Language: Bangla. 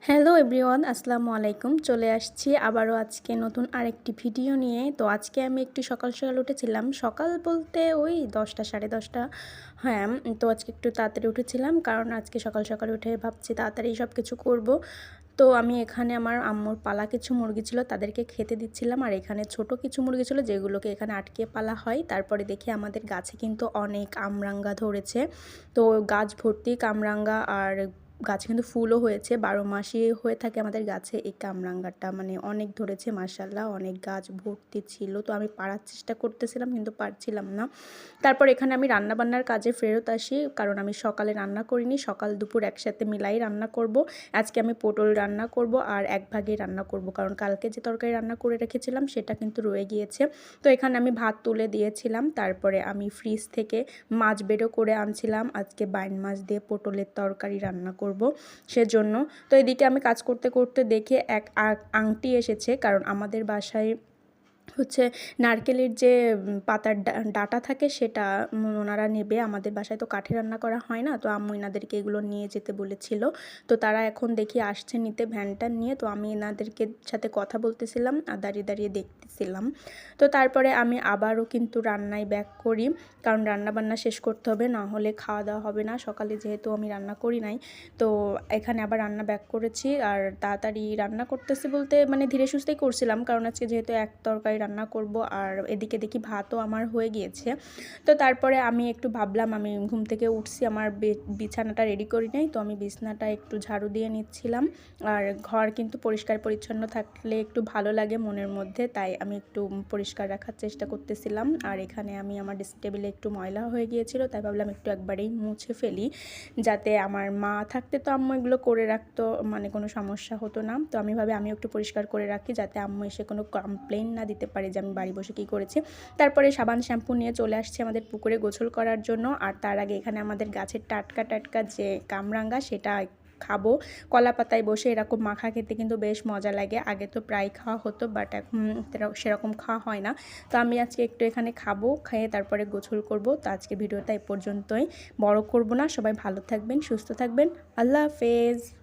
হ্যালো এভরিওয়ান, আসসালামু আলাইকুম। চলে আসছি আবারও আজকে নতুন আরেকটি ভিডিও নিয়ে। তো আজকে আমি একটু সকাল সকাল উঠেছিলাম। সকাল বলতে ওই 10টা 10:30। হ্যাঁ, তো আজকে একটু তাড়াতাড়ি উঠেছিলাম কারণ আজকে সকাল সকাল উঠে ভাবছি তাড়াতাড়ি সব কিছু করব। তো আমি এখানে আমার আম্মুর পালা কিছু মুরগি ছিল, তাদেরকে খেতে দিচ্ছিলাম। আর এখানে ছোট কিছু মুরগি ছিল যেগুলোকে এখানে আটকে পালা হয়। তারপরে দেখি আমাদের গাছে কিন্তু অনেক আমরাঙ্গা ধরেছে। তো গাছ ভর্তি কামরাঙ্গা, আর গাছে কিন্তু ফুলও হয়েছে। 12 মাসই হয়ে থাকে আমাদের গাছে এই কামরাঙ্গাটা, মানে অনেক ধরেছে মাশাআল্লাহ। অনেক গাছ ভর্তি ছিল। তো আমি পাড়ার চেষ্টা করতেছিলাম কিন্তু পারছিলাম না। তারপর এখানে আমি রান্নাবান্নার কাজে ফেরত আসি, কারণ আমি সকালে রান্না করিনি, সকাল দুপুর একসাথে মিলাই রান্না করব। আজকে আমি পটল রান্না করব আর এক ভাগেই রান্না করব, কারণ কালকে যে তরকারি রান্না করে রেখেছিলাম সেটা কিন্তু রয়ে গিয়েছে। তো এখানে আমি ভাত তুলে দিয়েছিলাম। তারপরে আমি ফ্রিজ থেকে মাছ বেরো করে আনছিলাম, আজকে বাইন মাছ দিয়ে পটলের তরকারি রান্না করব সেজন্য। তো এদিকে আমি কাজ করতে করতে দেখে এক আংটি এসেছে, কারণ আমাদের বাসায় হচ্ছে নারকেলের যে পাতার ডাটা থাকে সেটা ওনারা নেবে। আমাদের বাসায় তো কাঠে রান্না করা হয় না, তো আম্মু এনাদেরকে এগুলো নিয়ে যেতে বলেছিল। তো তারা এখন দেখি আসছে নিতে ভ্যানটা নিয়ে। তো আমি এনাদেরকে সাথে কথা বলতেছিলাম আর দাঁড়িয়ে দাঁড়িয়ে দেখতেছিলাম। তো তারপরে আমি আবারও কিন্তু রান্নায় ব্যাক করি, কারণ রান্না বান্না শেষ করতে হবে, না হলে খাওয়া দাওয়া হবে না। সকালে যেহেতু আমি রান্না করি নাই, তো এখানে আবার রান্না ব্যাক করেছি। আর তাড়াতাড়ি রান্না করতেছি বলতে মানে ধীরে সুস্থেই করছিলাম, কারণ আজকে যেহেতু এক তরকারি রান্না করব। আর এদিকে দেখি ভাতও আমার হয়ে গিয়েছে। তো তারপরে আমি একটু ভাবলাম, আমি ঘুম থেকে উঠছি, আমার বিছানাটা রেডি করি নাই, তো আমি বিছানাটা একটু ঝাড়ু দিয়ে নিচ্ছিলাম। আর ঘর কিন্তু পরিষ্কার পরিচ্ছন্ন থাকলে একটু ভালো লাগে মনের মধ্যে, তাই আমি একটু পরিষ্কার রাখার চেষ্টা করতেছিলাম। আর এখানে আমি আমার ড্রেসিং টেবিলে একটু ময়লা হয়ে গিয়েছিল, তাই ভাবলাম একটু একবারেই মুছে ফেলি, যাতে আমার মা থাকতে তো আম্মু এগুলো করে রাখতো, মানে কোনো সমস্যা হতো না। তো আমি ভাবে আমিও একটু পরিষ্কার করে রাখি, যাতে আম্মু এসে কোনো কমপ্লেন না দিতে পারে যে আমি বাড়ি বসে কী করেছি। তারপরে সাবান শ্যাম্পু নিয়ে চলে আসছে আমাদের পুকুরে গোসল করার জন্য। আর তার আগে এখানে আমাদের গাছের টাটকা টাটকা যে কামরাঙ্গা সেটা খাবো। কলা পাতায় বসে এরকম মাখা খেতে কিন্তু বেশ মজা লাগে। আগে তো প্রায় খাওয়া হতো, বাট এখন সেরকম খাওয়া হয় না। তো আমি আজকে একটু এখানে খাবো, খেয়ে তারপরে গোসল করব। তো আজকে ভিডিওটা এই পর্যন্তই, বড় করব না। সবাই ভালো থাকবেন, সুস্থ থাকবেন। আল্লাহ হাফেজ।